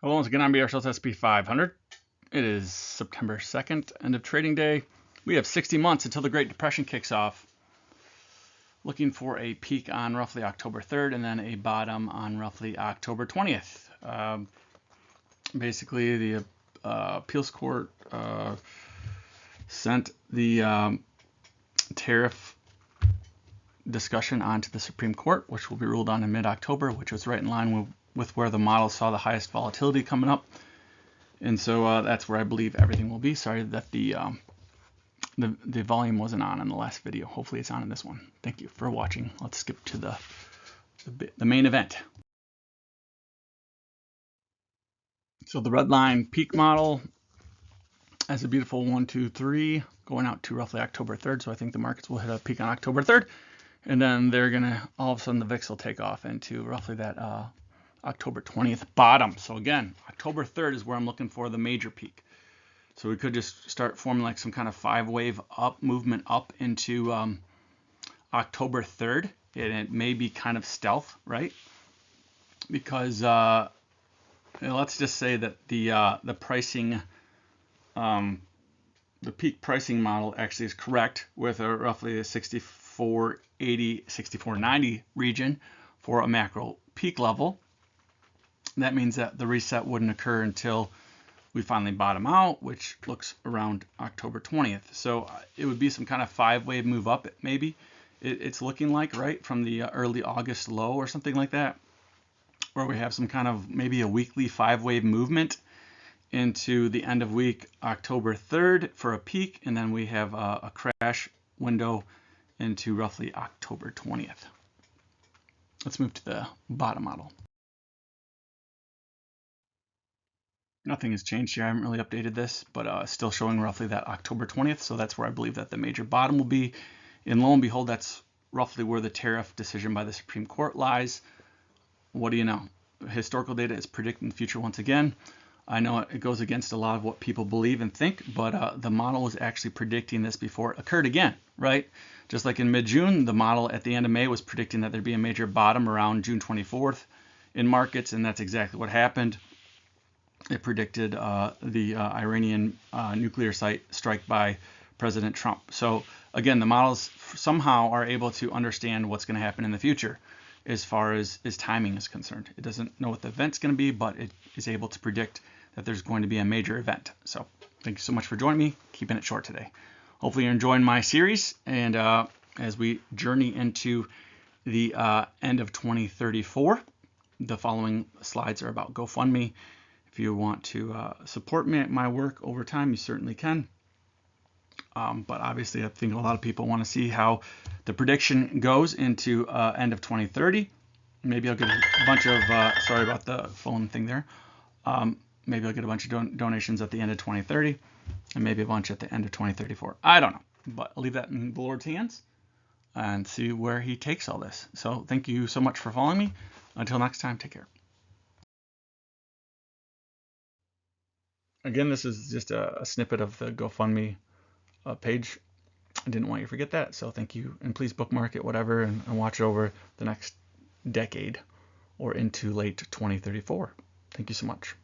Hello, once again, I'm brschultzSP500. It is September 2nd, end of trading day. We have 60 months until the Great Depression kicks off. Looking for a peak on roughly October 3rd and then a bottom on roughly October 20th. Basically, the appeals court sent the tariff discussion onto the Supreme Court, which will be ruled on in mid-October, which was right in line with where the model saw the highest volatility coming up. And so that's where I believe everything will be. Sorry that the volume wasn't on in the last video. Hopefully it's on in this one. Thank you for watching. Let's skip to the main event. So the red line peak model has a beautiful 1, 2, 3 going out to roughly October 3rd. So I think the markets will hit a peak on October 3rd. And then they're going to, all of a sudden, the VIX will take off into roughly that October 20th bottom. So again, October 3rd is where I'm looking for the major peak. So we could just start forming like some kind of 5-wave up movement up into October 3rd. And it may be kind of stealth, right? Because let's just say that the pricing, the peak pricing model actually is correct with a roughly a 6480, 6490 region for a macro peak level. That means that the reset wouldn't occur until we finally bottom out, which looks around October 20th. So it would be some kind of 5-wave move up, maybe. It's looking like, right, from the early August low or something like that, where we have some kind of maybe a weekly 5-wave movement into the end of week October 3rd for a peak, and then we have a crash window into roughly October 20th. Let's move to the bottom model. Nothing has changed here. I haven't really updated this, but still showing roughly that October 20th. So that's where I believe that the major bottom will be. And lo and behold, that's roughly where the tariff decision by the Supreme Court lies. What do you know? Historical data is predicting the future once again. I know it goes against a lot of what people believe and think, but the model was actually predicting this before it occurred again, right? Just like in mid-June, the model at the end of May was predicting that there'd be a major bottom around June 24th in markets, and that's exactly what happened. It predicted the Iranian nuclear site strike by President Trump. So again, the models somehow are able to understand what's going to happen in the future as far as timing is concerned. It doesn't know what the event's going to be, but it is able to predict that there's going to be a major event. So thank you so much for joining me, keeping it short today. Hopefully you're enjoying my series, and as we journey into the end of 2034, the following slides are about GoFundMe. If you want to support me at my work over time, you certainly can. But obviously, I think a lot of people want to see how the prediction goes into end of 2030. Maybe I'll get a bunch of, sorry about the phone thing there. Maybe I'll get a bunch of donations at the end of 2030, and maybe a bunch at the end of 2034. I don't know, but I'll leave that in the Lord's hands and see where he takes all this. So thank you so much for following me. Until next time, take care. Again, this is just a snippet of the GoFundMe page. I didn't want you to forget that, so thank you. And please bookmark it, whatever, and watch it over the next decade or into late 2034. Thank you so much.